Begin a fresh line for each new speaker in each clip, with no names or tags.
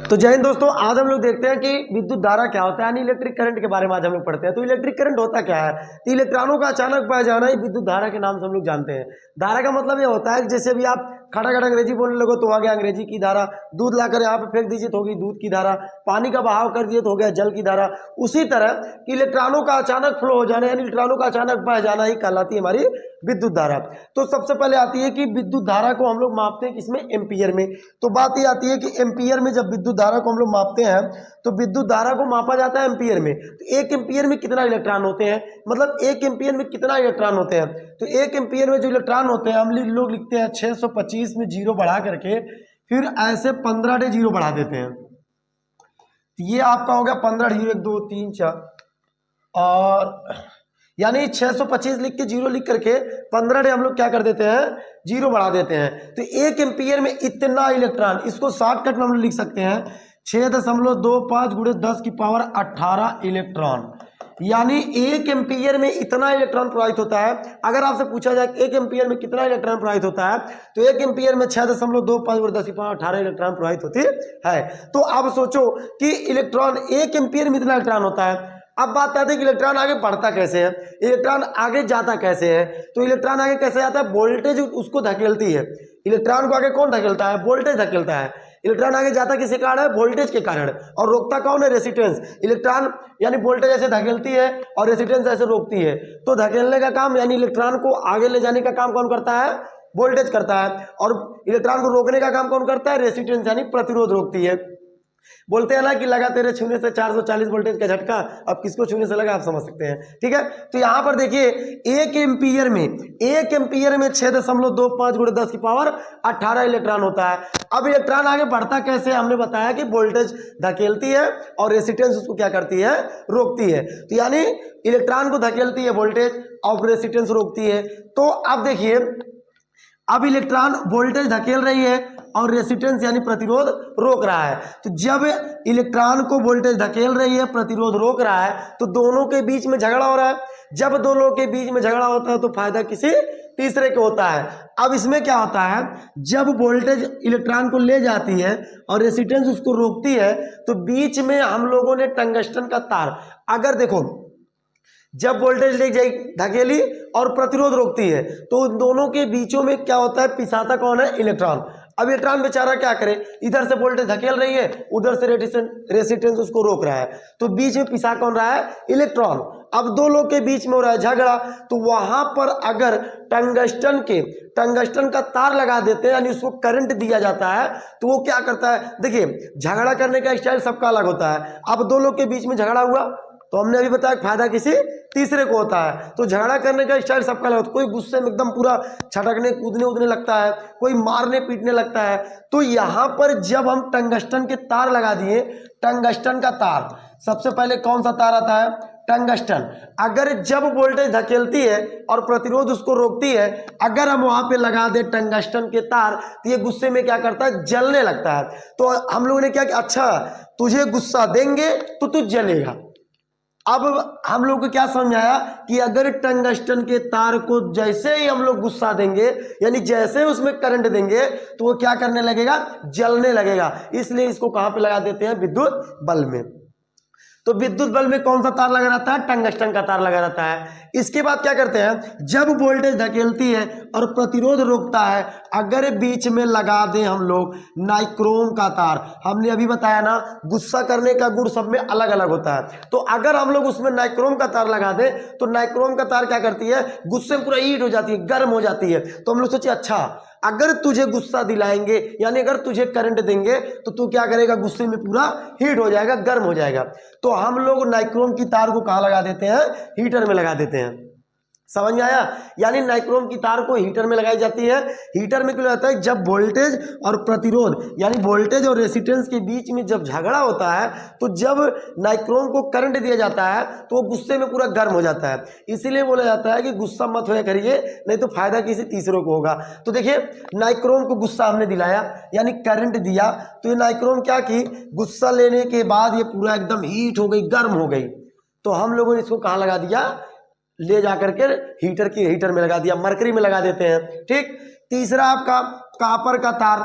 तो जय हिंद दोस्तों, आज हम लोग देखते हैं कि विद्युत धारा क्या होता है, यानी इलेक्ट्रिक करंट के बारे में आज हम लोग पढ़ते हैं। तो इलेक्ट्रिक करंट होता क्या है? तो इलेक्ट्रॉनों का अचानक बह जाना ही विद्युत धारा के नाम से हम लोग जानते हैं। धारा का मतलब ये होता है कि जैसे भी आप खड़ा खड़ा अंग्रेजी बोलने लगो तो आ गया अंग्रेजी की धारा, दूध लाकर यहाँ पे फेंक दीजिए तो होगी दूध की धारा, पानी का बहाव कर दिए तो हो गया जल की धारा। उसी तरह इलेक्ट्रॉनों का अचानक फ्लो हो जाना यानी इलेक्ट्रॉनों का अचानक बह जाना ही कहलाती है हमारी विद्युत धारा। तो सबसे पहले आती है कि विद्युत धारा को हम लोग मापते हैं किसमें? एम्पियर में। तो बात ये आती है कि एम्पियर में जब विद्युत धारा को हम लोग मापते हैं तो विद्युत धारा को मापा जाता है एम्पियर में। तो एक एम्पियर में कितना इलेक्ट्रॉन होते हैं, मतलब एक एम्पियर में कितना इलेक्ट्रॉन होते हैं? तो एक एम्पियर में जो इलेक्ट्रॉन होते हैं हम लोग लिखते हैं 625 में जीरो बढ़ा करके फिर ऐसे 15 डे जीरो बढ़ा देते हैं। तो ये आपका हो गया 15 जीरो 1 2 3 4 और यानी 625 लिख के जीरो लिख करके 15 डे हम लोग क्या कर देते हैं? जीरो बढ़ा देते हैं। तो एक एम्पियर में इतना इलेक्ट्रॉन, इसको शॉर्टकट में हम लोग लिख सकते हैं 6.25 गुणे 10 की पावर 18 इलेक्ट्रॉन, यानी एक एम्पियर में इतना इलेक्ट्रॉन प्रवाहित होता है। अगर आपसे पूछा जाए एक एम्पियर में कितना इलेक्ट्रॉन प्रवाहित होता है तो एक एम्पियर में 6.25 गुणे 10 की पावर 18 इलेक्ट्रॉन प्रवाहित होती है। तो अब सोचो कि इलेक्ट्रॉन एक एम्पियर में इतना इलेक्ट्रॉन होता है। अब बात आती है कि इलेक्ट्रॉन आगे बढ़ता कैसे है, इलेक्ट्रॉन आगे जाता कैसे है? तो इलेक्ट्रॉन आगे कैसे जाता है? वोल्टेज उसको धकेलती है। इलेक्ट्रॉन को आगे कौन धकेलता है? वोल्टेज धकेलता है। इलेक्ट्रॉन आगे जाता किसके कारण है? वोल्टेज के कारण। और रोकता कौन है? रेजिस्टेंस। इलेक्ट्रॉन यानी वोल्टेज ऐसे धकेलती है और रेजिस्टेंस ऐसे रोकती है। तो धकेलने का काम यानी इलेक्ट्रॉन को आगे ले जाने का काम कौन करता है? वोल्टेज करता है। और इलेक्ट्रॉन को रोकने का काम कौन करता है? रेजिस्टेंस यानी प्रतिरोध रोकती है। बोलते हैं ना कि लगा तेरे छूने से 440 वोल्टेज का झटका, अब किसको छूने से लगा आप समझ सकते हैं। ठीक है, तो यहां पर देखिए एक एम्पियर में 6.25 गुणे 10 की पावर 18 इलेक्ट्रॉन होता है। अब इलेक्ट्रॉन आगे बढ़ता कैसे? हमने बताया कि वोल्टेज धकेलती है और रेजिस्टेंस उसको क्या करती है? रोकती है। तो यानी इलेक्ट्रॉन को धकेलती है वोल्टेज और रेजिस्टेंस रोकती है। तो अब देखिए अब इलेक्ट्रॉन वोल्टेज धकेल रही है और रेजिस्टेंस यानी प्रतिरोध रोक रहा है। तो जब इलेक्ट्रॉन को वोल्टेज धकेल रही है, प्रतिरोध रोक रहा है, तो दोनों के बीच में झगड़ा हो रहा है। जब दोनों के बीच में झगड़ा होता है तो फायदा किसी तीसरे को होता है। अब इसमें क्या होता है? जब वोल्टेज इलेक्ट्रॉन को ले जाती है और रेजिस्टेंस उसको रोकती है तो बीच में हम लोगों ने टंगस्टन का तार, अगर देखो जब वोल्टेज ले जाए धकेली और प्रतिरोध रोकती है तो उन दोनों के बीचों में क्या होता है? पिसाता कौन है? इलेक्ट्रॉन। अब इलेक्ट्रॉन बेचारा क्या करे? इधर से वोल्टेज धकेल रही है, उधर से रेजिस्टेंस उसको रोक रहा है, तो बीच में पिसा कौन रहा है? इलेक्ट्रॉन। अब दो लोग के बीच में हो रहा है झगड़ा, तो वहां पर अगर टंगस्टन का तार लगा देते हैं यानी उसको करंट दिया जाता है तो वो क्या करता है? देखिए झगड़ा करने का स्टाइल सबका अलग होता है। अब दो लोग के बीच में झगड़ा हुआ तो हमने अभी बताया फायदा किसी तीसरे को होता है। तो झगड़ा करने का स्टाइल सबका अलग होता है। कोई गुस्से में एकदम पूरा छटकने कूदने उदने लगता है, कोई मारने पीटने लगता है। तो यहाँ पर जब हम टंगस्टन के तार लगा दिए, टंगस्टन का तार, सबसे पहले कौन सा तार आता है? टंगस्टन। अगर जब वोल्टेज धकेलती है और प्रतिरोध उसको रोकती है, अगर हम वहां पे लगा दे टंगस्टन के तार तो ये गुस्से में क्या करता है? जलने लगता है। तो हम लोगों ने क्या किया? अच्छा तुझे गुस्सा देंगे तो तू जलेगा। अब हम लोग को क्या समझ आया कि अगर टंगस्टन के तार को जैसे ही हम लोग गुस्सा देंगे यानी जैसे ही उसमें करंट देंगे तो वो क्या करने लगेगा? जलने लगेगा। इसलिए इसको कहां पे लगा देते हैं? विद्युत बल्ब में। तो विद्युत बल्ब में कौन सा तार लगा रहता है? टंगस्टन का तार लगा रहता है। इसके बाद क्या करते हैं? जब वोल्टेज धकेलती है और प्रतिरोध रोकता है, अगर बीच में लगा दें हम लोग नाइक्रोम का तार, हमने अभी बताया ना गुस्सा करने का गुण सब में अलग अलग होता है। तो अगर हम लोग उसमें नाइक्रोम का तार लगा दें तो नाइक्रोम का तार क्या करती है? गुस्से में पूरा हीट हो जाती है, गर्म हो जाती है। तो हम लोग सोचे अच्छा अगर तुझे गुस्सा दिलाएंगे यानी अगर तुझे करंट देंगे तो तू क्या करेगा? गुस्से में पूरा हीट हो जाएगा, गर्म हो जाएगा। तो हम लोग नाइक्रोम की तार को कहाँ लगा देते हैं? हीटर में लगा देते हैं। समझ में आया? यानी नाइक्रोम की तार को हीटर में लगाई जाती है। हीटर में क्यों लगाता है? जब वोल्टेज और प्रतिरोध यानी वोल्टेज और रेजिस्टेंस के बीच में जब झगड़ा होता है तो जब नाइक्रोम को करंट दिया जाता है तो वो गुस्से में पूरा गर्म हो जाता है। इसीलिए बोला जाता है कि गुस्सा मत होया करिए, नहीं तो फायदा किसी तीसरे को होगा। तो देखिए नाइक्रोम को गुस्सा हमने दिलाया यानी करंट दिया, तो ये नाइक्रोम क्या की? गुस्सा लेने के बाद ये पूरा एकदम हीट हो गई, गर्म हो गई। तो हम लोगों ने इसको कहाँ लगा दिया? ले जाकर के हीटर में लगा दिया, मरकरी में लगा देते हैं। ठीक। तीसरा आपका कापर का तार,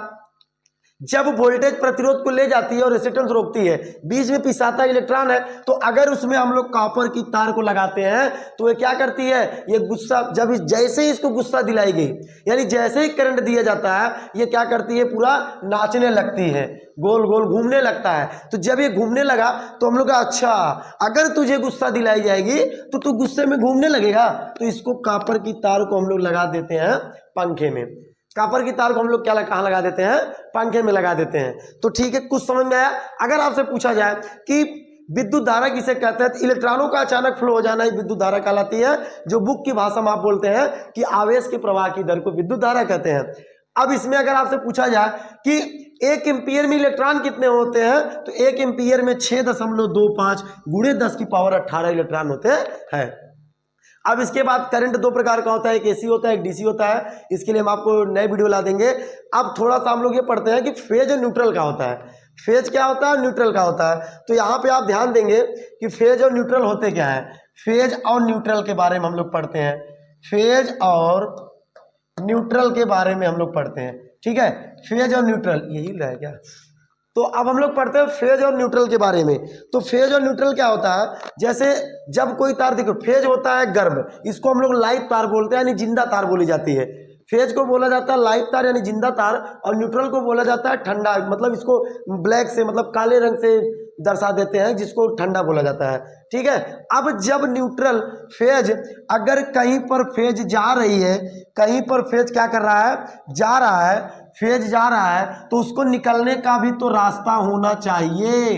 जब वोल्टेज प्रतिरोध को ले जाती है और रेजिस्टेंस रोकती है, बीच में पिसाता इलेक्ट्रॉन है, तो अगर उसमें हम लोग कॉपर की तार को लगाते हैं तो ये क्या करती है, ये गुस्सा जब जैसे ही इसको गुस्सा दिलाई गई, यानी जैसे ही करंट दिया जाता है, ये क्या करती है, पूरा नाचने लगती है, गोल गोल घूमने लगता है। तो जब ये घूमने लगा तो हम लोग का अच्छा, अगर तुझे गुस्सा दिलाई जाएगी तो तू गुस्से में घूमने लगेगा। तो इसको कॉपर की तार को हम लोग लगा देते हैं पंखे में। कॉपर की तार को हम लोग क्या कहाँ लगा देते हैं, पंखे में लगा देते हैं। तो ठीक है, कुछ समझ में आया। अगर आपसे पूछा जाए कि विद्युत धारा किसे कहते हैं, तो इलेक्ट्रॉनों का अचानक फ्लो हो जाना ही विद्युत धारा कहलाती है, जो बुक की भाषा में आप बोलते हैं कि आवेश के प्रवाह की दर को विद्युत धारा कहते हैं। अब इसमें अगर आपसे पूछा जाए कि 1 एम्पीयर में इलेक्ट्रॉन कितने होते हैं, तो 1 एम्पीयर में 6.25 गुणे 10 की पावर 18 इलेक्ट्रॉन होते हैं। अब इसके बाद करंट 2 प्रकार का होता है, एक एसी होता है, एक डीसी होता है। इसके लिए हम आपको नए वीडियो ला देंगे। अब थोड़ा सा हम लोग ये पढ़ते हैं कि फेज और न्यूट्रल का होता है। फेज क्या होता है, न्यूट्रल का होता है। तो यहाँ पे आप ध्यान देंगे कि फेज और न्यूट्रल होते क्या है। फेज और न्यूट्रल के बारे में हम लोग पढ़ते हैं। फेज और न्यूट्रल के बारे में हम लोग पढ़ते हैं, ठीक है। फेज और न्यूट्रल यही रहा क्या। तो अब हम लोग पढ़ते हैं फेज और न्यूट्रल के बारे में। तो फेज और न्यूट्रल क्या होता है, जैसे जब कोई तार, देखो फेज होता है गर्म, इसको हम लोग लाइव तार बोलते हैं, यानी जिंदा तार बोली जाती है। फेज को बोला जाता है लाइव तार यानी जिंदा तार, और न्यूट्रल को बोला जाता है ठंडा, मतलब इसको ब्लैक से, मतलब काले रंग से दर्शा देते हैं, जिसको ठंडा बोला जाता है, ठीक है। अब जब न्यूट्रल फेज, अगर कहीं पर फेज जा रही है, कहीं पर फेज क्या कर रहा है, जा रहा है, फेज जा रहा है, तो उसको निकलने का भी तो रास्ता होना चाहिए।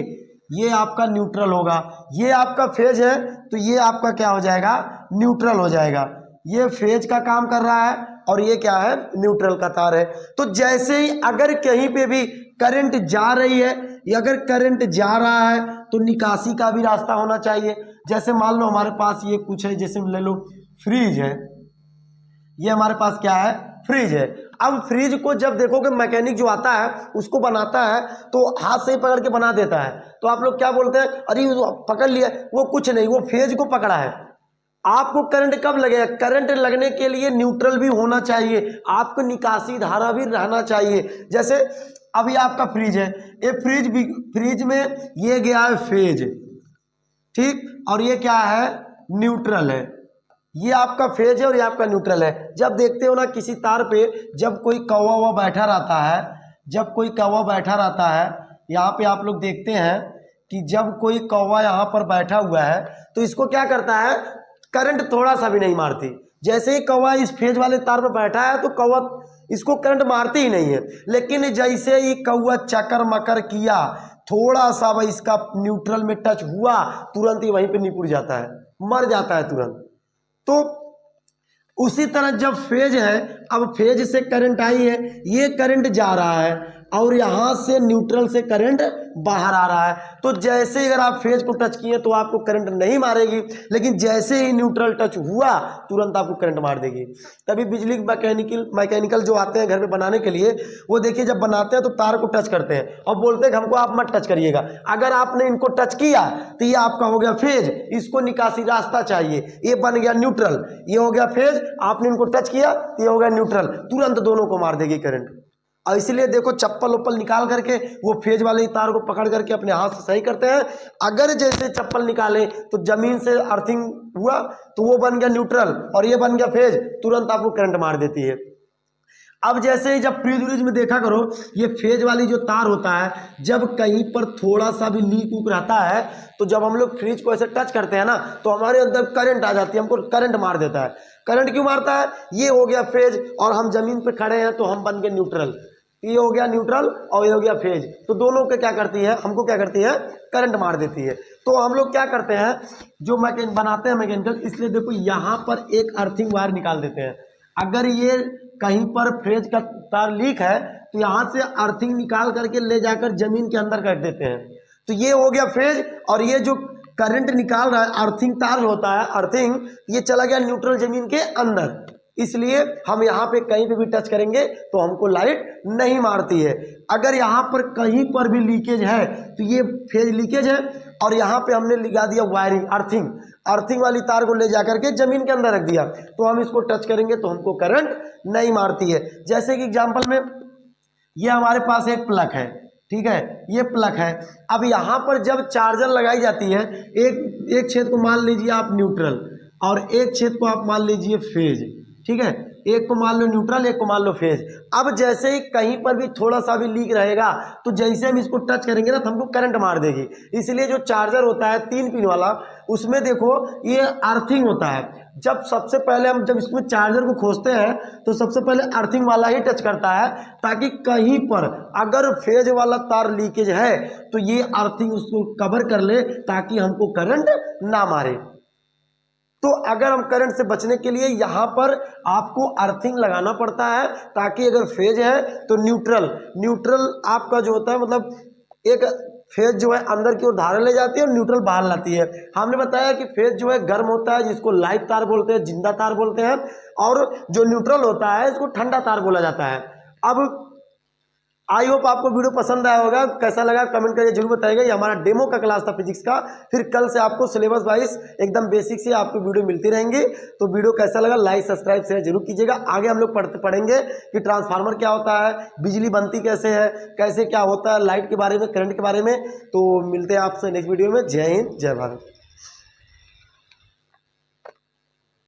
ये आपका न्यूट्रल होगा। ये आपका फेज है तो ये आपका क्या हो जाएगा, न्यूट्रल हो जाएगा। ये फेज का काम कर रहा है और ये क्या है, न्यूट्रल का तार है। तो जैसे ही अगर कहीं पे भी करंट जा रही है या अगर करंट जा रहा है तो निकासी का भी रास्ता होना चाहिए। जैसे मान लो हमारे पास ये कुछ है, जैसे ले लो फ्रिज है, ये हमारे पास क्या है, फ्रिज है। अब फ्रिज को जब देखोगे मैकेनिक जो आता है उसको बनाता है तो हाथ से ही पकड़ के बना देता है, तो आप लोग क्या बोलते हैं, अरे वो पकड़ लिया, वो कुछ नहीं, वो फेज को पकड़ा है। आपको करंट कब लगेगा, करंट लगने के लिए न्यूट्रल भी होना चाहिए, आपको निकासी धारा भी रहना चाहिए। जैसे अभी आपका फ्रिज है, ये फ्रिज भी, फ्रिज में ये गया है फेज, ठीक, और ये क्या है, न्यूट्रल है। ये आपका फेज है और ये आपका न्यूट्रल है। जब देखते हो ना किसी तार पे जब कोई कौवा हुआ बैठा रहता है, जब कोई कौवा बैठा रहता है, यहाँ पे आप लोग देखते हैं कि जब कोई कौवा यहाँ पर बैठा हुआ है तो इसको क्या करता है, करंट थोड़ा सा भी नहीं मारती। जैसे ही कौवा इस फेज वाले तार पर बैठा है तो कौवा इसको करंट मारती ही नहीं है, लेकिन जैसे ही कौवा चकर मकर किया, थोड़ा सा भाई इसका न्यूट्रल में टच हुआ, तुरंत ही वहीं पे निपुट जाता है, मर जाता है तुरंत। तो उसी तरह जब फेज है, अब फेज से करंट आई है, ये करंट जा रहा है और यहाँ से न्यूट्रल से करंट बाहर आ रहा है, तो जैसे ही अगर आप फेज को टच किए तो आपको करंट नहीं मारेगी, लेकिन जैसे ही न्यूट्रल टच हुआ तुरंत आपको करंट मार देगी। तभी बिजली मैकेनिकल जो आते हैं घर में बनाने के लिए, वो देखिए जब बनाते हैं तो तार को टच करते हैं और बोलते हैं कि हमको आप मत टच करिएगा। अगर आपने इनको टच किया तो ये आपका हो गया फेज, इसको निकासी रास्ता चाहिए, ये बन गया न्यूट्रल, ये हो गया फेज, आपने इनको टच किया तो ये हो गया न्यूट्रल, तुरंत दोनों को मार देगी करंट। और इसलिए देखो चप्पल उप्पल निकाल करके वो फेज वाले तार को पकड़ करके अपने हाथ से सही करते हैं। अगर जैसे चप्पल निकाले तो जमीन से अर्थिंग हुआ तो वो बन गया न्यूट्रल और ये बन गया फेज, तुरंत आपको करंट मार देती है। अब जैसे ही जब फ्रिज व्रिज में देखा करो, ये फेज वाली जो तार होता है, जब कहीं पर थोड़ा सा भी लीक उक रहता है तो जब हम लोग फ्रिज को ऐसे टच करते हैं ना तो हमारे अंदर करंट आ जाती है, हमको करंट मार देता है। करंट क्यों मारता है, ये हो गया फेज और हम जमीन पे खड़े हैं तो हम बन गए न्यूट्रल। ये हो गया न्यूट्रल और ये हो गया फेज, तो दोनों के क्या करती है, हमको क्या करती है, करंट मार देती है। तो हम लोग क्या करते हैं, जो बनाते हैं मैकेनिकल, इसलिए देखो यहाँ पर एक अर्थिंग वायर निकाल देते हैं। अगर ये कहीं पर फेज का तार लीक है तो यहाँ से अर्थिंग निकाल करके ले जाकर जमीन के अंदर कर देते हैं, तो ये हो गया फेज। और ये जो करंट निकाल रहा है, अर्थिंग तार होता है, अर्थिंग, ये चला गया न्यूट्रल जमीन के अंदर। इसलिए हम यहाँ पे कहीं पे भी टच करेंगे तो हमको लाइट नहीं मारती है। अगर यहाँ पर कहीं पर भी लीकेज है तो ये फेज लीकेज है और यहाँ पे हमने लगा दिया वायरिंग, अर्थिंग, अर्थिंग वाली तार को ले जाकर के जमीन के अंदर रख दिया, तो हम इसको टच करेंगे तो हमको करंट नहीं मारती है। जैसे कि एग्जाम्पल में ये हमारे पास एक प्लग है, ठीक है, ये प्लग है। अब यहाँ पर जब चार्जर लगाई जाती है, एक छेद को मान लीजिए आप न्यूट्रल और एक छेद को आप मान लीजिए फेज, ठीक है, एक को मान लो न्यूट्रल, एक को मान लो फेज। अब जैसे ही कहीं पर भी थोड़ा सा भी लीक रहेगा तो जैसे हम इसको टच करेंगे ना तो हमको करंट मार देगी। इसलिए जो चार्जर होता है 3 पिन वाला, उसमें देखो ये अर्थिंग होता है। जब सबसे पहले हम जब इसमें चार्जर को खोजते हैं तो सबसे पहले अर्थिंग वाला ही टच करता है, ताकि कहीं पर अगर फेज वाला तार लीकेज है तो ये अर्थिंग उसको कवर कर ले, ताकि हमको करंट ना मारे। तो अगर हम करंट से बचने के लिए यहाँ पर आपको अर्थिंग लगाना पड़ता है, ताकि अगर फेज है तो न्यूट्रल आपका जो होता है, मतलब एक फेज जो है अंदर की ओर धारा ले जाती है और न्यूट्रल बाहर लाती है। हमने बताया कि फेज जो है गर्म होता है, जिसको लाइव तार बोलते हैं, जिंदा तार बोलते हैं, और जो न्यूट्रल होता है इसको ठंडा तार बोला जाता है। अब आई होप आपको वीडियो पसंद आया होगा, कैसा लगा कमेंट करके जरूर बताइएगा। ये हमारा डेमो का क्लास था फिजिक्स का, फिर कल से आपको सिलेबस वाइज एकदम बेसिक से आपको वीडियो मिलती रहेंगी। तो वीडियो कैसा लगा लाइक सब्सक्राइब शेयर जरूर कीजिएगा। आगे हम लोग पढ़ेंगे कि ट्रांसफार्मर क्या होता है, बिजली बनती कैसे है, कैसे क्या होता है, लाइट के बारे में, करंट के बारे में। तो मिलते हैं आपसे नेक्स्ट वीडियो में। जय हिंद, जय भारत।